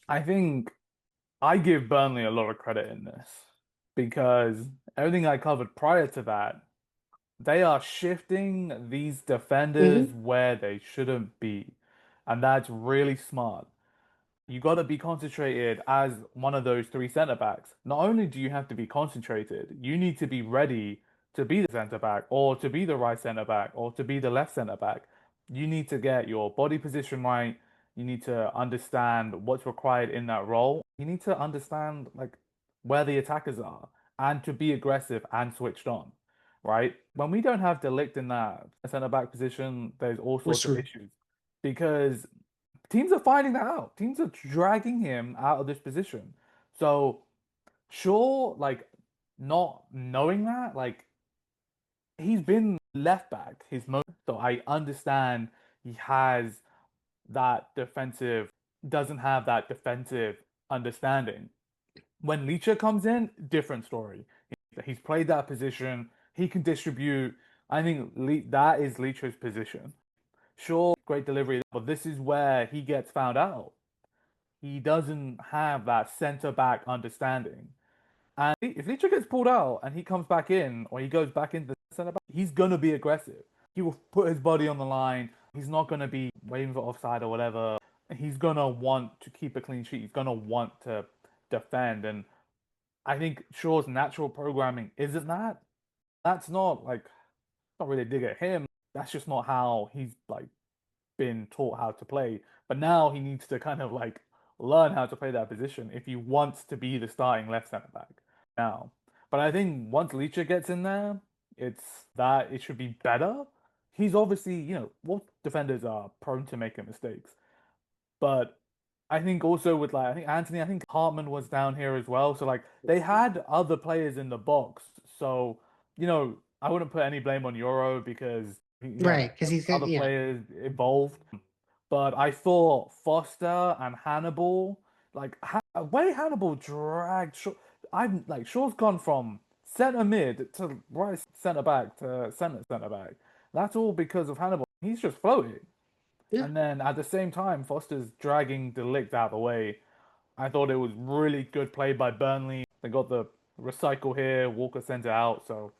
I think I give Burnley a lot of credit in this because everything I covered prior to that, they are shifting these defenders Hmm. where they shouldn't be. And that's really smart. You got to be concentrated as one of those three centre backs. Not only do you have to be concentrated, you need to be ready to be the centre back or to be the right centre back or to be the left centre back. You need to get your body position right. You need to understand what's required in that role. You need to understand like where the attackers are and to be aggressive and switched on, right? When we don't have Delict in that centre back position, there's all We're sorts of screwed. issues because teams are finding that out. Teams are dragging him out of this position. So, sure, like not knowing that, like he's been left back his most. So I understand he has that defensive, doesn't have that defensive understanding. When Leacher comes in, different story. He's played that position. He can distribute. I think that is Leacher's position. Sure, great delivery, but this is where he gets found out. He doesn't have that centre back understanding. And if Licha gets pulled out and he comes back in or he goes back into the centre back, he's gonna be aggressive. He will put his body on the line. He's not gonna be waiting for offside or whatever. He's gonna want to keep a clean sheet. He's gonna want to defend. And I think Shaw's natural programming isn't that. That's not like not really a dig at him. That's just not how he's like been taught how to play. But now he needs to kind of like learn how to play that position if he wants to be the starting left centre back now. But I think once Leacher gets in there, it's that it should be better. He's obviously, what defenders are prone to making mistakes. But I think also with like I think Anthony, I think Hartman was down here as well. So like they had other players in the box. So, I wouldn't put any blame on Euro because he had Right, because he's got, other yeah. players involved. But I thought Foster and Hannibal, like way Hannibal dragged Shaw. I'm like Shaw's gone from centre mid to right centre back to centre back. That's all because of Hannibal. He's just floating. Yeah. And then at the same time, Foster's dragging Delict out of the way. I thought it was really good play by Burnley. They got the recycle here, Walker sent it out. So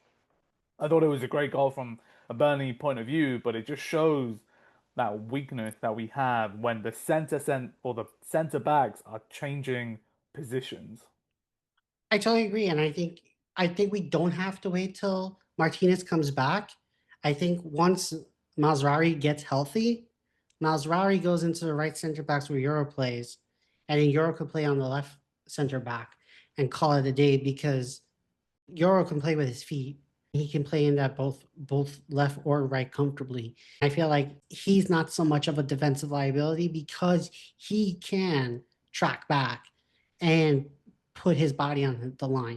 I thought it was a great goal from a Burnley point of view, but it just shows that weakness that we have when the or the centre backs are changing positions. I totally agree, and I think we don't have to wait till Martinez comes back. I think once Mazrari gets healthy, Mazrari goes into the right center backs where Euro plays, and then Euro could play on the left center back and call it a day because Euro can play with his feet. He can play in that both left or right comfortably. I feel like he's not so much of a defensive liability because he can track back and put his body on the line.